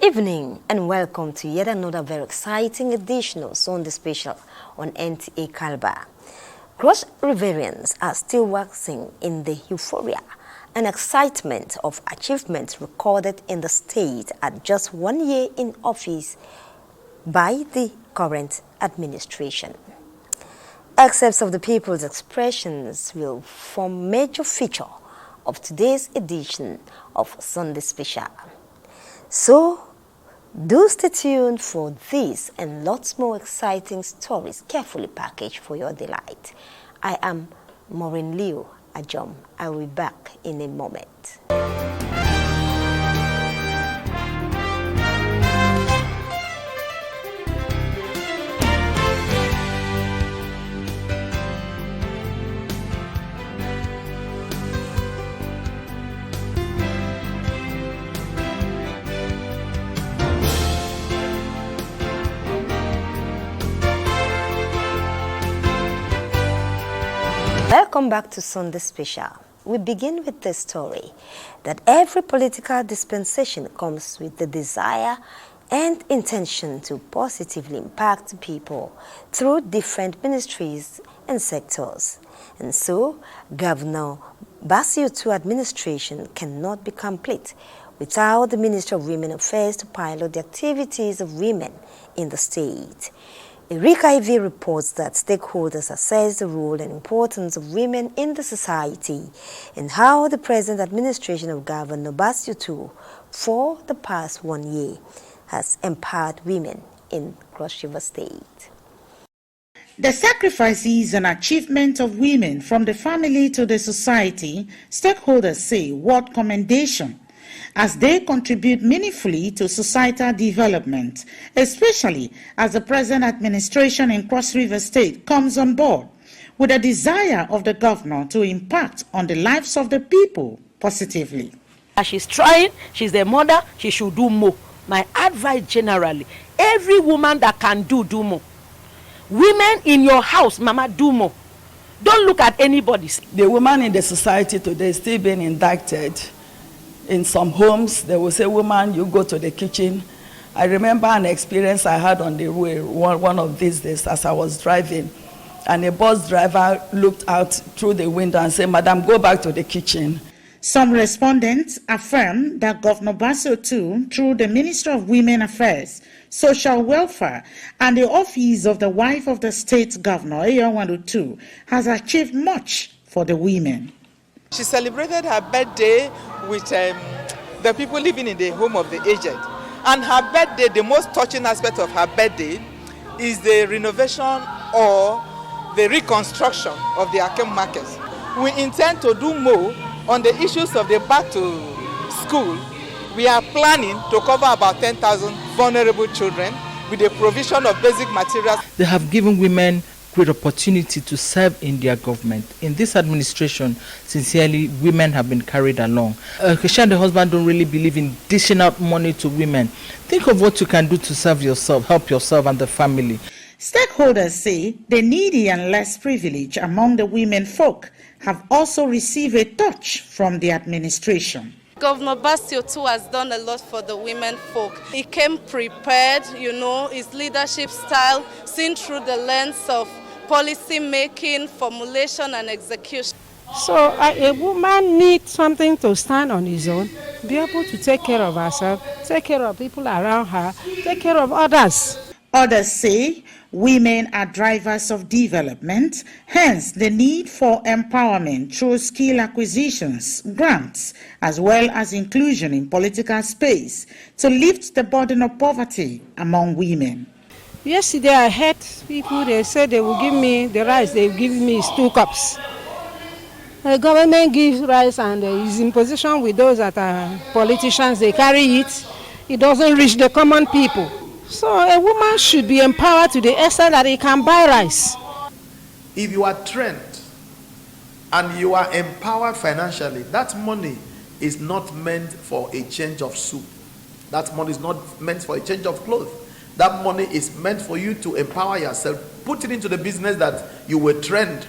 Evening and welcome to yet another very exciting edition of Sunday Special on Nta Calabar. Cross Riverians are still waxing in the euphoria and excitement of achievements recorded in the state at just 1 year in office by the current administration. Excerpts of the people's expressions will form major feature of today's edition of Sunday Special. So, do stay tuned for this and lots more exciting stories carefully packaged for your delight. I am Maureen Liu Ajom. I will be back in a moment. Welcome back to Sunday Special. We begin with the story that every political dispensation comes with the desire and intention to positively impact people through different ministries and sectors. And so, Governor Basiutu administration cannot be complete without the Ministry of Women Affairs to pilot the activities of women in the state. Erika IV reports that stakeholders assess the role and importance of women in the society and how the present administration of Governor Basiutu for the past 1 year has empowered women in Cross River State. The sacrifices and achievements of women from the family to the society, stakeholders say worth commendation, as they contribute meaningfully to societal development, especially as the present administration in Cross River State comes on board with a desire of the governor to impact on the lives of the people positively. She's trying, she's a mother, she should do more. My advice generally, every woman that can do more. Women in your house, mama, do more. Don't look at anybody. The woman in the society today is still being indicted. In some homes, they will say, woman, you go to the kitchen. I remember an experience I had on the way one of these days as I was driving. And a bus driver looked out through the window and said, Madam, go back to the kitchen. Some respondents affirm that Governor Basiutu, through the Ministry of Women Affairs, Social Welfare, and the Office of the Wife of the State Governor, Ayowanutu, has achieved much for the women. She celebrated her birthday with the people living in the home of the aged. And her birthday, the most touching aspect of her birthday is the renovation or the reconstruction of the Akem markets. We intend to do more on the issues of the back to school. We are planning to cover about 10,000 vulnerable children with the provision of basic materials. They have given women great opportunity to serve in their government. In this administration, sincerely, women have been carried along. Kesha and the husband don't really believe in dishing out money to women. Think of what you can do to serve yourself, help yourself and the family. Stakeholders say the needy and less privileged among the women folk have also received a touch from the administration. Governor Basiutu has done a lot for the women folk. He came prepared, his leadership style seen through the lens of policy making, formulation and execution. So a woman needs something to stand on his own, be able to take care of herself, take care of people around her, take care of others. Others say women are drivers of development, hence the need for empowerment through skill acquisitions, grants, as well as inclusion in political space to lift the burden of poverty among women. Yesterday I heard people, they said they will give me the rice, they will give me 2 cups. The government gives rice and is in position with those that are politicians, they carry it. It doesn't reach the common people. So a woman should be empowered to the extent that he can buy rice. If you are trained and you are empowered financially, that money is not meant for a change of soup. That money is not meant for a change of clothes. That money is meant for you to empower yourself, put it into the business that you were trained.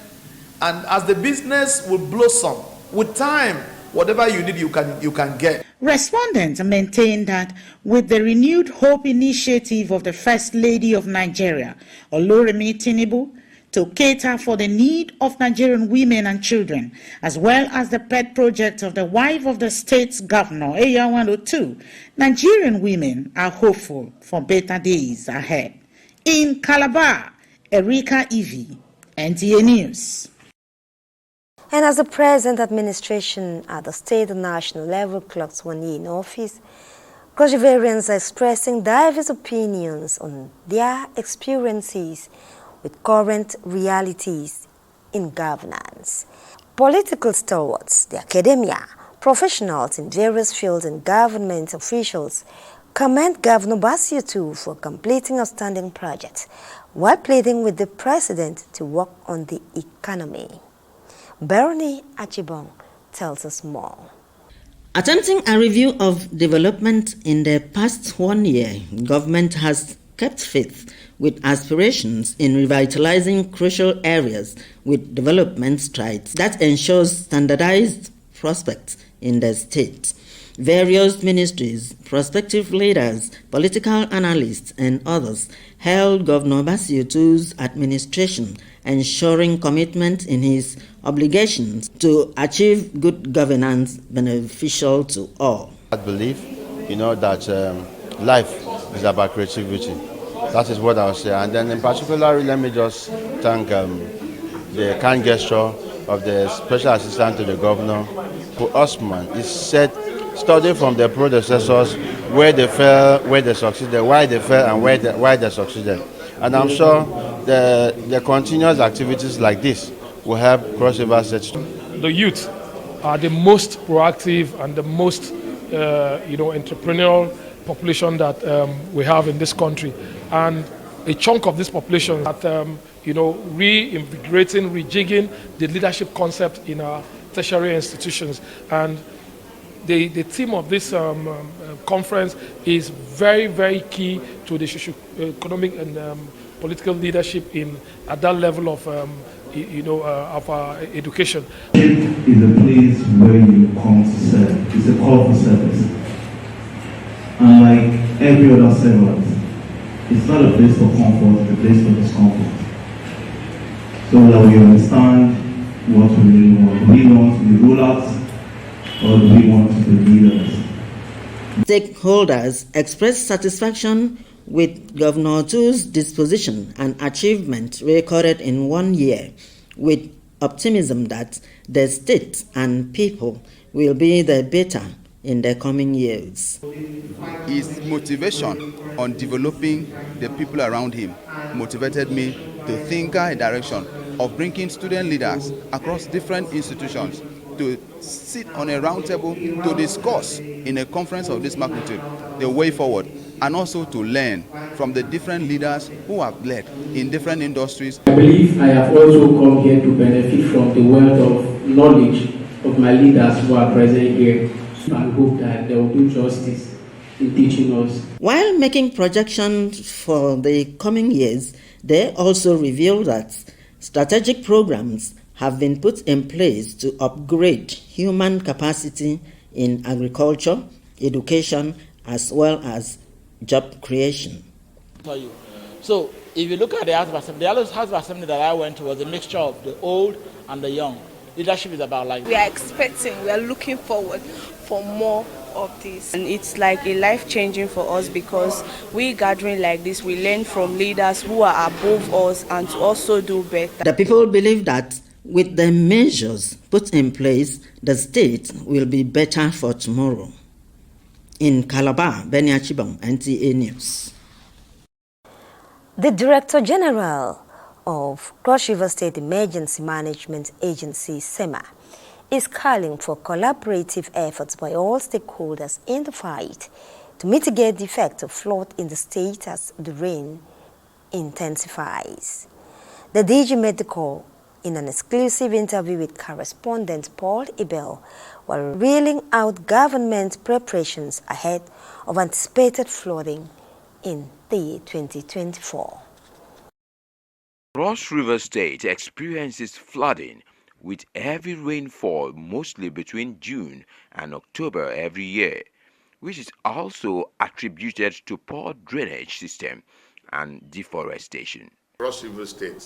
And as the business will blossom, with time, whatever you need, you can get. Respondents maintain that with the renewed hope initiative of the First Lady of Nigeria, Oloremi Tinubu, to cater for the need of Nigerian women and children, as well as the pet project of the wife of the state's governor, Eya 102, Nigerian women are hopeful for better days ahead. In Calabar, Erika Evie, NTA News. And as the present administration at the state and national level clocks 1 year in office, Riverians are expressing diverse opinions on their experiences with current realities in governance. Political stalwarts, the academia, professionals in various fields and government officials commend Governor Basiutu for completing outstanding projects while pleading with the president to work on the economy. Bernie Achibong tells us more. Attempting a review of development in the past 1 year, government has kept faith with aspirations in revitalizing crucial areas with development strides that ensures standardized prospects in the state. Various ministries, prospective leaders, political analysts, and others held Governor Basiutu's administration, ensuring commitment in his obligations to achieve good governance beneficial to all. I believe, that life is about creativity. That is what I'll say. And then in particular, let me just thank the kind gesture of the Special Assistant to the Governor, who Osman is said, studying from their predecessors, where they fell, where they succeeded, why they fell, and why they succeeded. And I'm sure the continuous activities like this will help Cross River State. The youth are the most proactive and the most entrepreneurial population that we have in this country, and a chunk of this population that reinvigorating, rejigging the leadership concept in our tertiary institutions. And the theme of this conference is very, very key to the socio-economic and political leadership at that level of of our education. It is a place where you come to serve. It's a call for service. And like every other servant, it's not a place for comfort, it's a place for discomfort. So that we understand what we really want. Do we want to be rulers, or do we want to be leaders? Stakeholders expressed satisfaction with Governor Tu's disposition and achievement recorded in 1 year, with optimism that the state and people will be the better in the coming years. His motivation on developing the people around him motivated me to think a direction of bringing student leaders across different institutions to sit on a round table to discuss in a conference of this magnitude the way forward, and also to learn from the different leaders who have led in different industries. I believe I have also come here to benefit from the wealth of knowledge of my leaders who are present here, and hope that they will do justice in teaching us. While making projections for the coming years, they also revealed that strategic programs have been put in place to upgrade human capacity in agriculture, education, as well as job creation. So if you look at the House of Assembly, the other House of Assembly that I went to was a mixture of the old and the young. Leadership is about like... We are looking forward for more of this. And it's like a life-changing for us, because we gathering like this, we learn from leaders who are above us and to also do better. The people believe that with the measures put in place, the state will be better for tomorrow. In Calabar, Benny Achibong, NTA News. The Director General of Cross River State Emergency Management Agency, SEMA, is calling for collaborative efforts by all stakeholders in the fight to mitigate the effect of flood in the state as the rain intensifies. The DG made the call in an exclusive interview with correspondent Paul Ibel while reeling out government preparations ahead of anticipated flooding in the year 2024. Cross River State experiences flooding with heavy rainfall mostly between June and October every year, which is also attributed to poor drainage system and deforestation. Cross River State,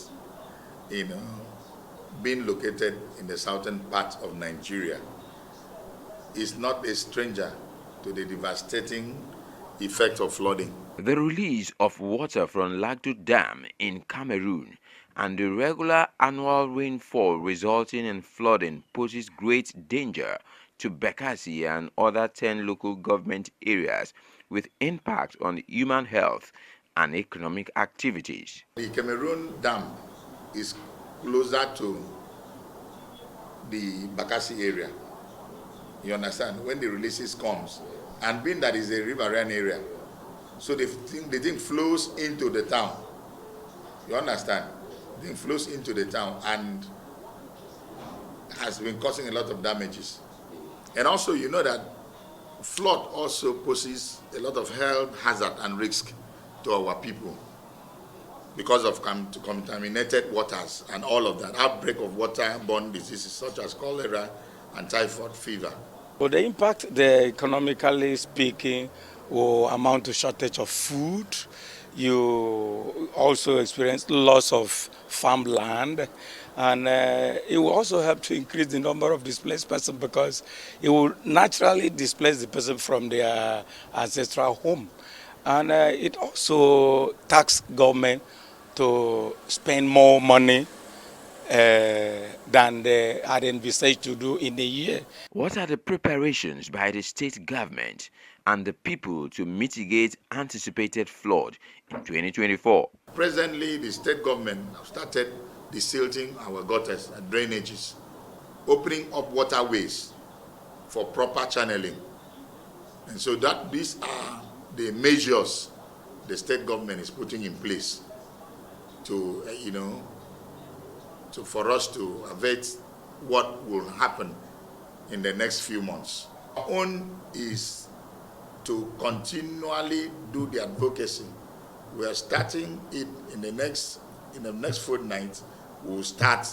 being located in the southern part of Nigeria, is not a stranger to the devastating effect of flooding. The release of water from Lagdo Dam in Cameroon and the regular annual rainfall resulting in flooding poses great danger to Bekasi and other 10 local government areas with impact on human health and economic activities. The Cameroon Dam is closer to the Bekasi area. You understand? When the releases comes, and being that is a riverine area, so the thing flows into the town. You understand? The thing flows into the town and has been causing a lot of damages. And also, you know that flood also poses a lot of health hazard and risk to our people because of contaminated waters and all of that. Outbreak of waterborne diseases such as cholera and typhoid fever. Well, the impact, economically speaking, will amount to shortage of food. You also experience loss of farmland, and it will also help to increase the number of displaced persons because it will naturally displace the person from their ancestral home. And it also taxes government to spend more money than they had envisaged to do in a year. What are the preparations by the state government and the people to mitigate anticipated flood in 2024? Presently, the state government have started desilting our gutters and drainages, opening up waterways for proper channeling. And so that these are the measures the state government is putting in place to, for us to avert what will happen in the next few months. Our own is to continually do the advocacy. We are starting it in the next fortnight. We'll start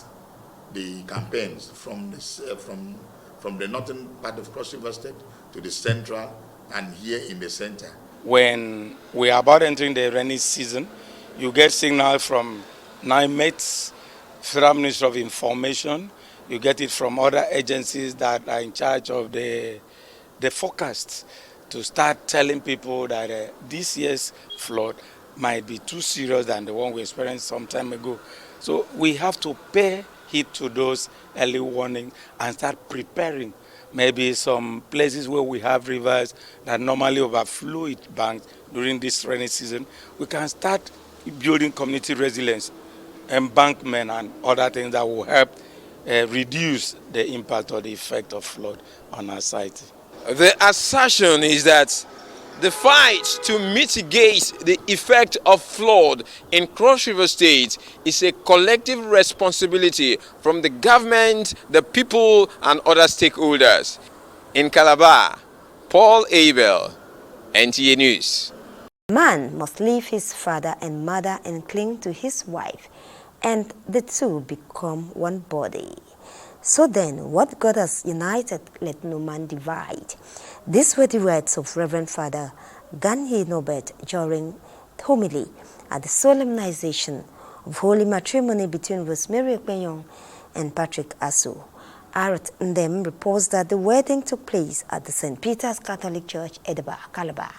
the campaigns from the northern part of Cross River State to the central and here in the center. When we are about entering the rainy season, you get signal from NIMET, Federal Ministry of Information. You get it from other agencies that are in charge of the forecast to start telling people that this year's flood might be too serious than the one we experienced some time ago. So we have to pay heed to those early warnings and start preparing. Maybe some places where we have rivers that normally overflow its banks during this rainy season, we can start building community resilience, embankment and other things that will help reduce the impact or the effect of flood on our society. The assertion is that the fight to mitigate the effect of flood in Cross River State is a collective responsibility from the government, the people, and other stakeholders. In Calabar, Paul Abel, NTA News. Man must leave his father and mother and cling to his wife, and the two become one body. So then, what God has united, let no man divide. These were the words of Reverend Father Ganyi Nobet during homily at the solemnization of holy matrimony between Rosemary Ekpenyong and Patrick Asu. Arat Ndem reports that the wedding took place at the St. Peter's Catholic Church, Nta Calabar.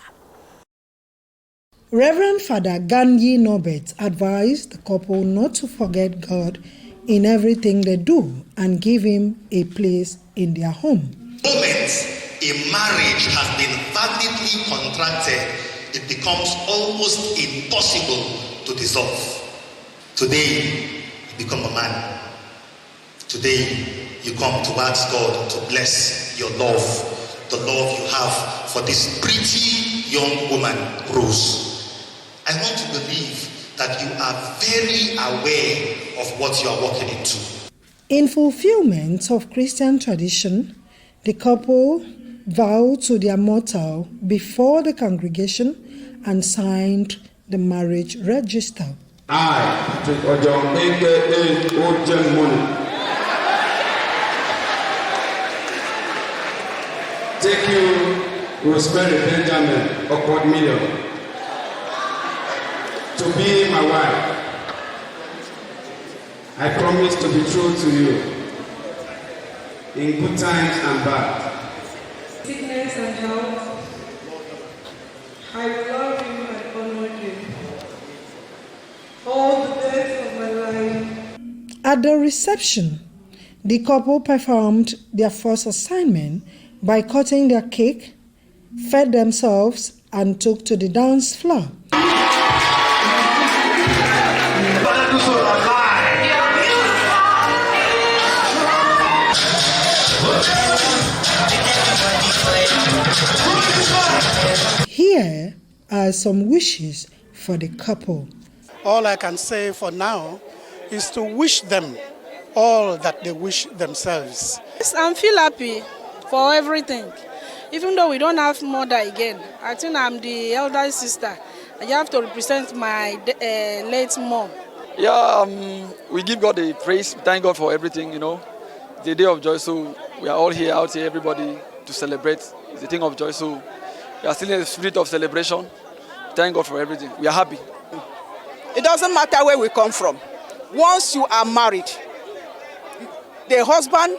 Reverend Father Ganyi Nobet advised the couple not to forget God in everything they do and give him a place in their home. The moment a marriage has been validly contracted, it becomes almost impossible to dissolve. Today, you become a man. Today, you come to ask God to bless your love, the love you have for this pretty young woman, Rose. I want to believe that you are very aware of what you are walking into. In fulfillment of Christian tradition, the couple vowed to their mortal before the congregation and signed the marriage register. I, Patrick Ojong, aka Ojen Money, Thank you, Rosemary Benjamin Okwadmilio, to be my wife. I promise to be true to you in good times and bad. Sickness and health, I will love you and honor you all the days of my life. At the reception, the couple performed their first assignment by cutting their cake, fed themselves, and took to the dance floor. Here are some wishes for the couple. All I can say for now is to wish them all that they wish themselves. I feel happy for everything. Even though we don't have mother again, I think I'm the elder sister. I have to represent my late mom. Yeah, we give God the praise. Thank God for everything, you know. The day of joy, so we are all here, out here, everybody to celebrate. It's the thing of joy, so we are still in the spirit of celebration. Thank God for everything. We are happy. It doesn't matter where we come from. Once you are married, the husband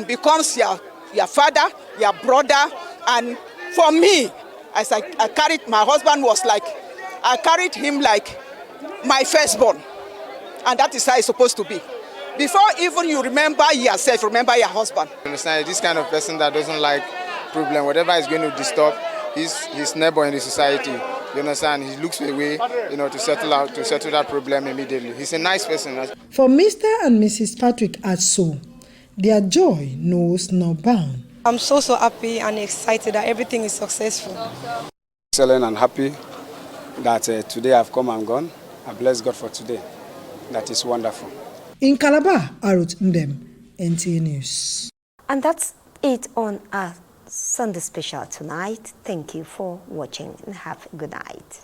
becomes your father, your brother, and for me, as I carried my husband I carried him like my firstborn, and that is how it's supposed to be. Before even you remember yourself, remember your husband. You understand, this kind of person that doesn't like problem, whatever is going to disturb his neighbor in the society. You understand? He looks for a way, to settle that problem immediately. He's a nice person. For Mr. and Mrs. Patrick Atso, their joy knows no bound. I'm so happy and excited that everything is successful. Excellent and happy that today I've come and gone. I bless God for today. That is wonderful. In Calabar, Arut Ndem, NTA News. And that's it on our Sunday special tonight. Thank you for watching and have a good night.